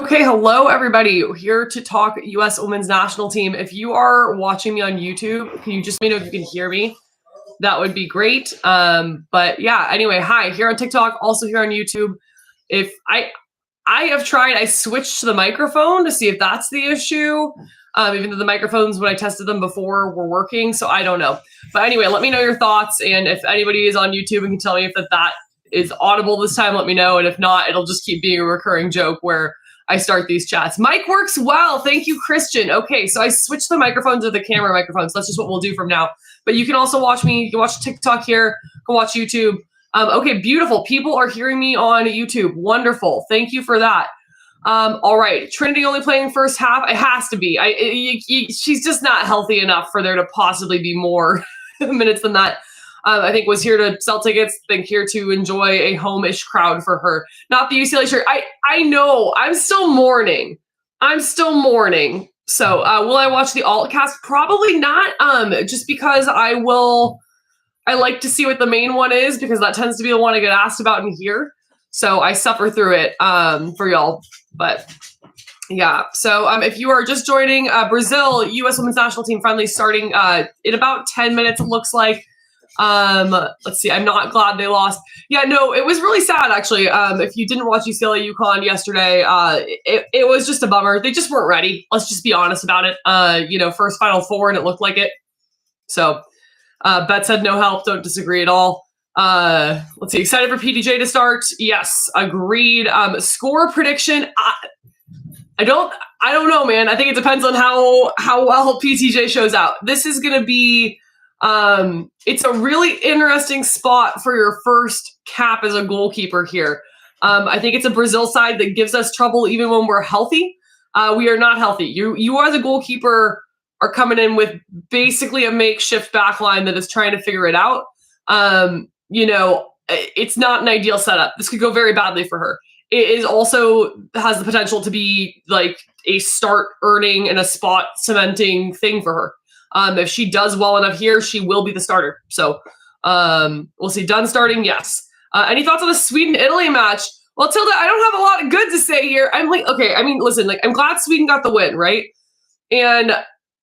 Okay, hello everybody. Here to talk US Women's National Team. If you are watching me on YouTube, can you just let me know if you can hear me? That would be great. But yeah, anyway, hi, here on TikTok, also here on YouTube. If I have tried, I switched to the microphone to see if that's the issue. Even though the microphones, when I tested them before, were working, so I don't know. But anyway, let me know your thoughts, and if anybody is on YouTube and can tell me if that is audible this time, let me know. And if not, it'll just keep being a recurring joke where I start these chats. Mic works well. Thank you, Christian. Okay, so I switched the microphone to the camera microphone. So that's just what we'll do from now. But you can also watch me. You can watch TikTok here. You can watch YouTube. Okay, beautiful. People are hearing me on YouTube. Wonderful. Thank you for that. All right. Trinity only playing first half. It has to be. She's just not healthy enough for there to possibly be more minutes than that. I think was here to sell tickets, think here to enjoy a home-ish crowd for her. Not the UCLA shirt. I know. I'm still mourning. So will I watch the alt cast? Probably not. Just because I like to see what the main one is because that tends to be the one I get asked about in here. So I suffer through it for y'all. But yeah, so if you are just joining, Brazil, U.S. Women's National Team finally starting in about 10 minutes, it looks like. Let's see. I'm not glad they lost. Yeah, no, it was really sad actually. If you didn't watch UCLA UConn yesterday, it was just a bummer. They just weren't ready. Let's just be honest about it. First Final Four and it looked like it. So, Bet said no help. Don't disagree at all. Let's see. Excited for PTJ to start? Yes, agreed. Score prediction. I don't know, man. I think it depends on how well PTJ shows out. This is going to be. It's a really interesting spot for your first cap as a goalkeeper here. I think it's a Brazil side that gives us trouble even when we're healthy. We are not healthy. You as a goalkeeper are coming in with basically a makeshift backline that is trying to figure it out. It's not an ideal setup. This could go very badly for her. It is also has the potential to be like a start earning and a spot cementing thing for her. If she does well enough here, she will be the starter. So we'll see. Done starting, yes. Any thoughts on the Sweden-Italy match? Well, Tilda, I don't have a lot of good to say here. I'm like, okay, I mean, listen, like I'm glad Sweden got the win, right? And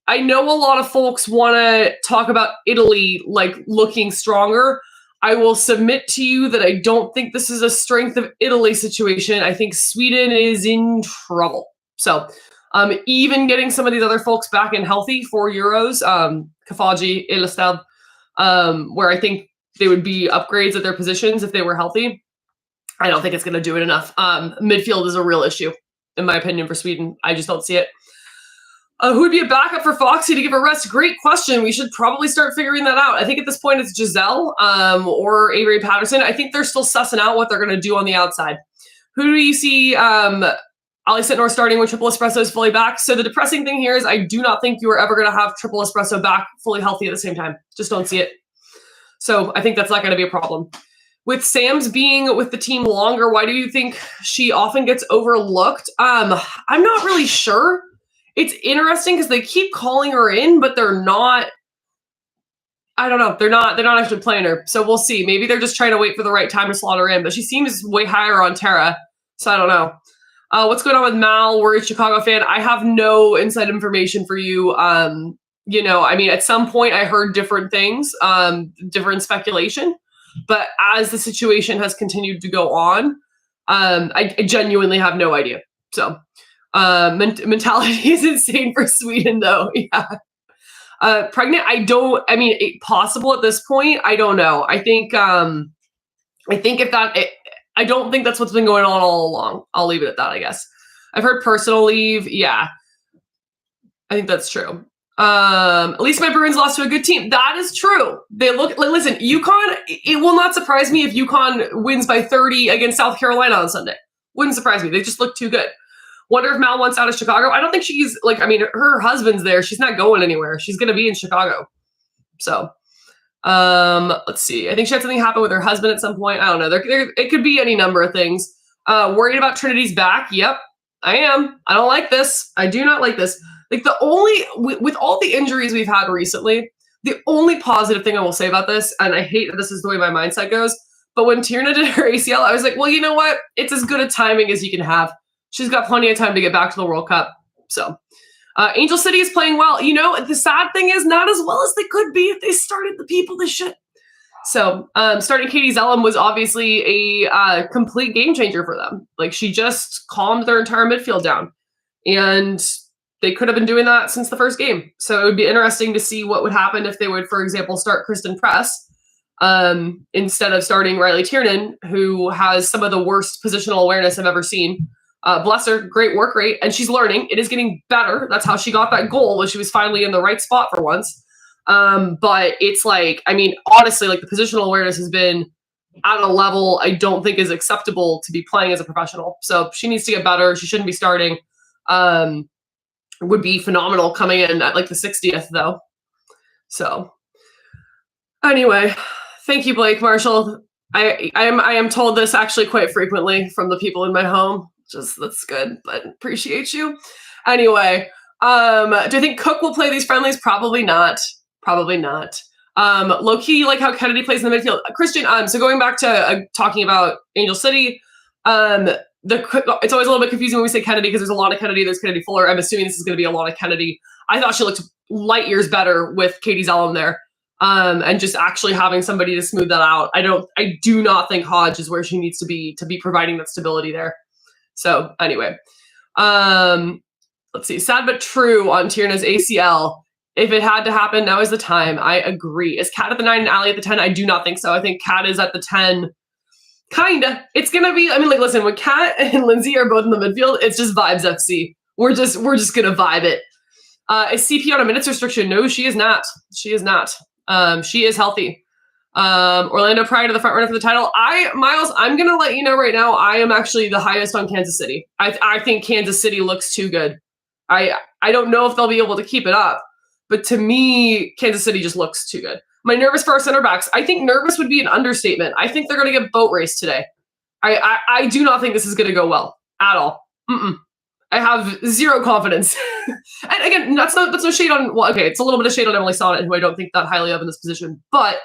I know a lot of folks want to talk about Italy like looking stronger. I will submit to you that I don't think this is a strength of Italy situation. I think Sweden is in trouble. So even getting some of these other folks back in healthy for Euros, Kafaji, Ilestev, where I think they would be upgrades at their positions if they were healthy. I don't think it's going to do it enough. Midfield is a real issue, in my opinion, for Sweden. I just don't see it. Who would be a backup for Foxy to give a rest? Great question. We should probably start figuring that out. I think at this point it's Giselle or Avery Patterson. I think they're still sussing out what they're going to do on the outside. Who do you see Ali Sitnor starting when Triple Espresso is fully back? So the depressing thing here is I do not think you are ever going to have Triple Espresso back fully healthy at the same time. Just don't see it. So I think that's not going to be a problem. With Sam's being with the team longer, why do you think she often gets overlooked? I'm not really sure. It's interesting because they keep calling her in, but they're not. I don't know. They're not actually playing her. So we'll see. Maybe they're just trying to wait for the right time to slot her in. But she seems way higher on Terra. So I don't know. What's going on with Mal? Worried Chicago fan. I have no inside information for you. I mean, at some point I heard different things, different speculation. But as the situation has continued to go on, I genuinely have no idea. So mentality is insane for Sweden, though. Yeah. Pregnant? Possible at this point. I don't know. I think I don't think that's what's been going on all along. I'll leave it at that, I guess. I've heard personal leave. Yeah. I think that's true. At least my Bruins lost to a good team. That is true. They look like, listen, UConn, it will not surprise me if UConn wins by 30 against South Carolina on Sunday. Wouldn't surprise me. They just look too good. Wonder if Mal wants out of Chicago. I don't think she's her husband's there. She's not going anywhere. She's going to be in Chicago. So, let's see. I think she had something happen with her husband at some point. I don't know. It could be any number of things. Worried about Trinity's back. Yep, I am. I don't like this. I do not like this. Like with all the injuries we've had recently, the only positive thing I will say about this, and I hate that this is the way my mindset goes, but when Tierna did her ACL, I was like, well, you know what? It's as good a timing as you can have. She's got plenty of time to get back to the World Cup. So Angel City is playing well. You know, the sad thing is not as well as they could be if they started the people they should. So starting Katie Zellum was obviously a complete game changer for them. Like, she just calmed their entire midfield down. And they could have been doing that since the first game. So it would be interesting to see what would happen if they would, for example, start Kristen Press instead of starting Riley Tiernan, who has some of the worst positional awareness I've ever seen. Bless her, great work rate, and she's learning. It is getting better. That's how she got that goal, was she was finally in the right spot for once. But it's like, I mean, honestly, like, the positional awareness has been at a level I don't think is acceptable to be playing as a professional. So she needs to get better. She shouldn't be starting. Would be phenomenal coming in at like the 60th though. So anyway, thank you, Blake Marshall. I am told this actually quite frequently from the people in my home. Just, that's good, but appreciate you. Anyway, do I think Cook will play these friendlies? Probably not. Probably not. Low key, like how Kennedy plays in the midfield. Christian, so going back to talking about Angel City, it's always a little bit confusing when we say Kennedy because there's a lot of Kennedy. There's Kennedy Fuller. I'm assuming this is going to be a lot of Kennedy. I thought she looked light years better with Katie Zellum there, and just actually having somebody to smooth that out. I do not think Hodge is where she needs to be providing that stability there. So anyway, let's see. Sad but true on Tierney's ACL. If it had to happen, now is the time. I agree. Is Kat at the 9 and Allie at the 10? I do not think so. I think Kat is at the 10. Kinda. It's gonna be, I mean, like, listen, when Kat and Lindsay are both in the midfield, it's just vibes FC. We're just gonna vibe it. Is CP on a minutes restriction? No, she is not. She is not. She is healthy. Orlando prior to the front runner for the title. Miles, I'm gonna let you know right now, I am actually the highest on Kansas City. I think Kansas City looks too good. I don't know if they'll be able to keep it up, but to me, Kansas City just looks too good. Am I nervous for our center backs? I think nervous would be an understatement. I think they're going to get boat raced today. I do not think this is going to go well at all. I have zero confidence. And again, that's no shade on. Well, okay, it's a little bit of shade on Emily Sonnet, who I don't think that highly of in this position. But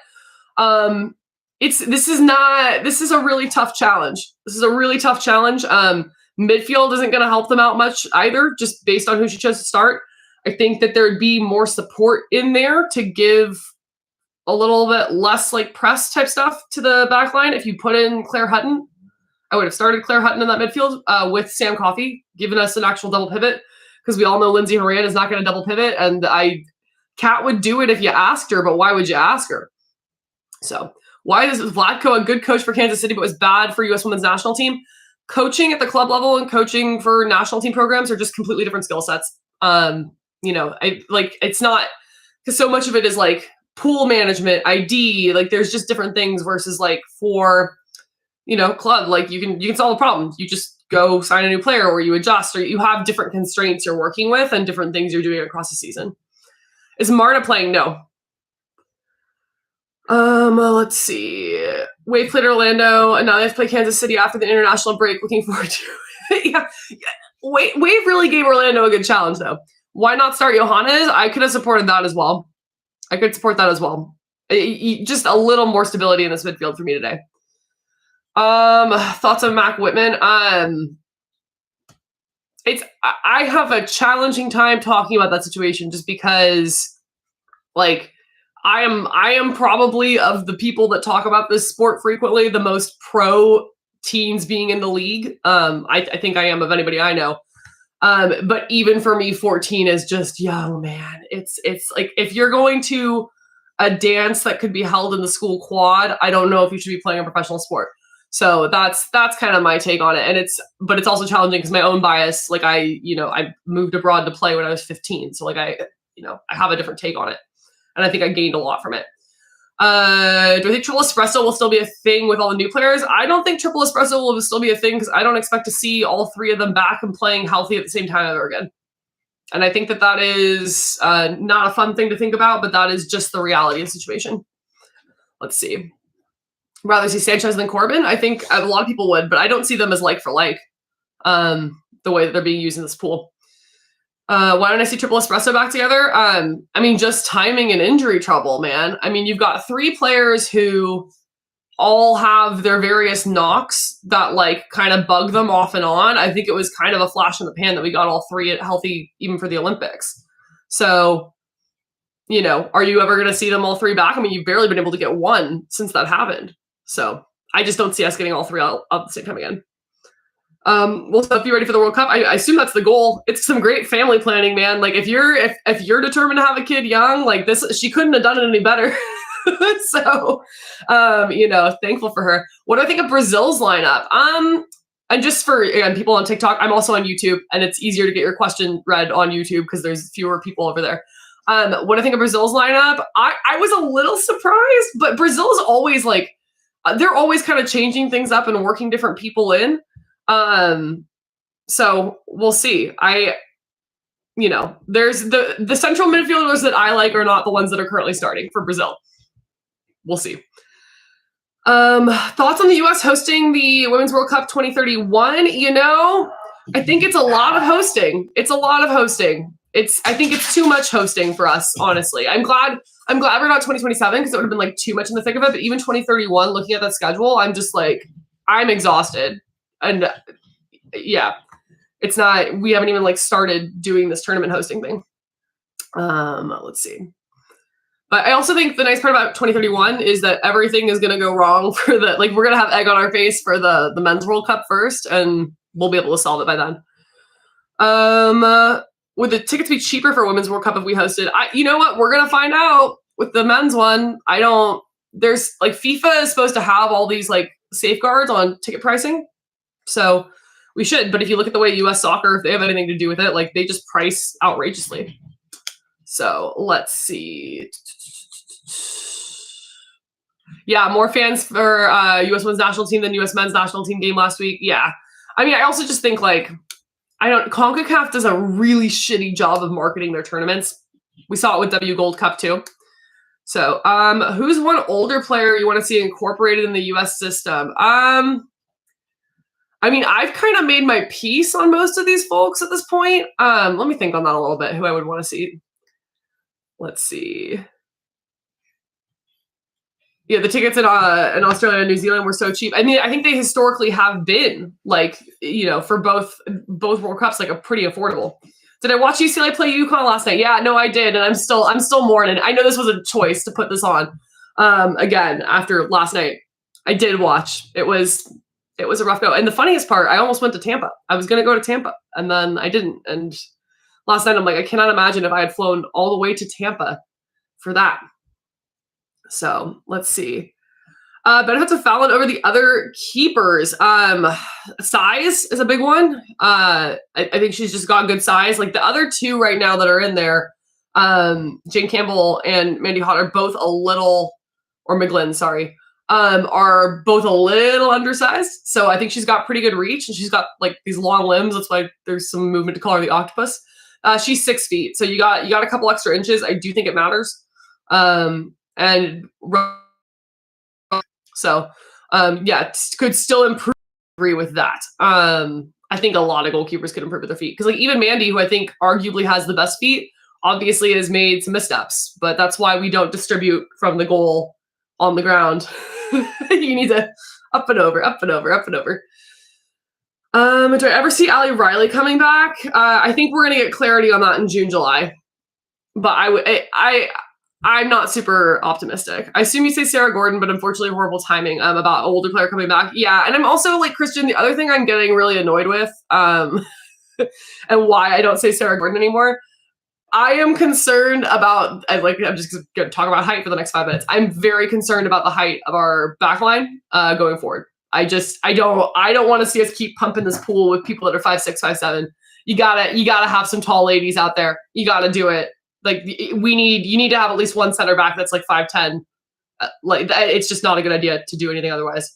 this is a really tough challenge. This is a really tough challenge. Midfield isn't going to help them out much either, just based on who she chose to start. I think that there'd be more support in there to give a little bit less like press type stuff to the back line. If you put in Claire Hutton, I would have started Claire Hutton in that midfield with Sam Coffey, giving us an actual double pivot, because we all know Lindsay Horan is not going to double pivot. And Kat would do it if you asked her, but why would you ask her? So why is Vlatko a good coach for Kansas City, but was bad for U.S. women's national team? Coaching at the club level and coaching for national team programs are just completely different skill sets. It's not, because so much of it is like pool management, ID, like there's just different things versus like for, club, like you can solve a problem. You just go sign a new player, or you adjust, or you have different constraints you're working with and different things you're doing across the season. Is Marta playing? No. Let's see. Wade played Orlando, and now they have to play Kansas City after the international break. Looking forward to it. Yeah. Wade really gave Orlando a good challenge, though. Why not start Johannes? I could have supported that as well. I could support that as well. Just a little more stability in this midfield for me today. Thoughts on Mac Whitman? I have a challenging time talking about that situation, just because, like, I am probably, of the people that talk about this sport frequently, the most pro teens being in the league. I think I am of anybody I know. But even for me, 14 is just young, man. It's like, if you're going to a dance that could be held in the school quad, I don't know if you should be playing a professional sport. So that's kind of my take on it. But it's also challenging because my own bias, like I moved abroad to play when I was 15. So like I have a different take on it. And I think I gained a lot from it. Do I think triple espresso will still be a thing with all the new players? I don't think triple espresso will still be a thing, because I don't expect to see all three of them back and playing healthy at the same time ever again. And I think that is not a fun thing to think about, but that is just the reality of the situation. Let's see. Rather see Sanchez than Corbin? I think a lot of people would, but I don't see them as like for like, the way that they're being used in this pool. Why don't I see triple espresso back together? Just timing and injury trouble, man. You've got three players who all have their various knocks that like kind of bug them off and on. I think it was kind of a flash in the pan that we got all three healthy even for the Olympics. So, you know, are you ever going to see them all three back? I mean, you've barely been able to get one since that happened. So I just don't see us getting all three out at the same time again. Well, so if you're ready for the World Cup, I assume that's the goal. It's some great family planning, man. Like if you're determined to have a kid young, like this, she couldn't have done it any better. So, you know, thankful for her. What do I think of Brazil's lineup? And just for again, people on TikTok, I'm also on YouTube, and it's easier to get your question read on YouTube because there's fewer people over there. What do I think of Brazil's lineup? I was a little surprised, but Brazil is always like they're always kind of changing things up and working different people in. So we'll see. You know, there's the central midfielders that I like are not the ones that are currently starting for Brazil. We'll see. Thoughts on the U.S. hosting the Women's World Cup 2031? You know, I think it's a lot of hosting. I think it's too much hosting for us, honestly. I'm glad we're not 2027 because it would have been like too much in the thick of it. But even 2031, looking at that schedule, I'm just like, I'm exhausted. And yeah, it's not, we haven't even like started doing this tournament hosting thing. Let's see. But I also think the nice part about 2031 is that everything is going to go wrong for the, like, we're going to have egg on our face for the Men's World Cup first, and we'll be able to solve it by then. Would the tickets be cheaper for Women's World Cup if we hosted? You know what? We're going to find out with the men's one. There's like FIFA is supposed to have all these like safeguards on ticket pricing. So we should. But if you look at the way US soccer, if they have anything to do with it, like they just price outrageously. So let's see. Yeah, more fans for US Women's National Team than US Men's National Team game last week. Yeah. I mean, I also just think like, CONCACAF does a really shitty job of marketing their tournaments. We saw it with W Gold Cup too. So, who's one older player you want to see incorporated in the US system? I mean, I've kind of made my peace on most of these folks at this point. Let me think on that a little bit, who I would want to see. Let's see. Yeah, the tickets in Australia and New Zealand were so cheap. I mean, I think they historically have been like, you know, for both World Cups, like a pretty affordable. Did I watch UCLA play UConn last night? Yeah, no, I did, and I'm still mourning. I know this was a choice to put this on again after last night. I did watch. It was a rough go. And the funniest part, I almost went to Tampa. I was going to go to Tampa, and then I didn't. And last night, I'm like, I cannot imagine if I had flown all the way to Tampa for that. So let's see. Benefits of Fallon over the other keepers. Size is a big one. I think she's just got good size. Like the other two right now that are in there, Jane Campbell and Mandy Hott are both a little, or McGlynn, sorry, are both a little undersized. So I think she's got pretty good reach, and she's got like these long limbs. That's why there's some movement to call her the octopus. She's 6 feet, so you got a couple extra inches. I do think it matters. And so, yeah, could still improve. Agree with that. I think a lot of goalkeepers could improve with their feet because, like, even Mandy, who I think arguably has the best feet, obviously has made some missteps. But that's why we don't distribute from the goal on the ground. You need to up and over, up and over, up and over. Do I ever see Ali Riley coming back? I think we're gonna get clarity on that in June, July. But I'm not super optimistic. I assume you say Sarah Gordon, but unfortunately horrible timing about an older player coming back. Yeah, and I'm also like Christian, the other thing I'm getting really annoyed with and why I don't say Sarah Gordon anymore, I am concerned about, I'm just going to talk about height for the next 5 minutes. I'm very concerned about the height of our backline going forward. I don't want to see us keep pumping this pool with people that are 5'6", 5'7". You gotta have some tall ladies out there. You gotta do it. Like you need to have at least one center back that's like 5'10". Like it's just not a good idea to do anything otherwise.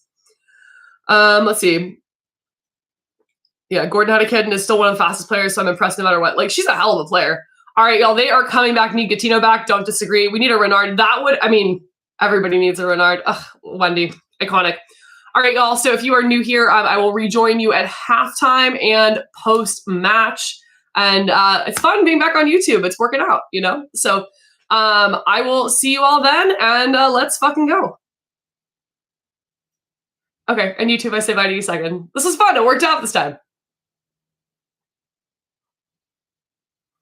Let's see. Yeah, Gordon had a kid and is still one of the fastest players, so I'm impressed no matter what. Like she's a hell of a player. All right, y'all, they are coming back. Need Gattino back. Don't disagree. We need a Renard. Everybody needs a Renard. Ugh, Wendy, iconic. All right, y'all. So if you are new here, I will rejoin you at halftime and post-match. And it's fun being back on YouTube. It's working out, you know? So I will see you all then, and let's fucking go. Okay, and you too if I say bye to you second. This was fun. It worked out this time.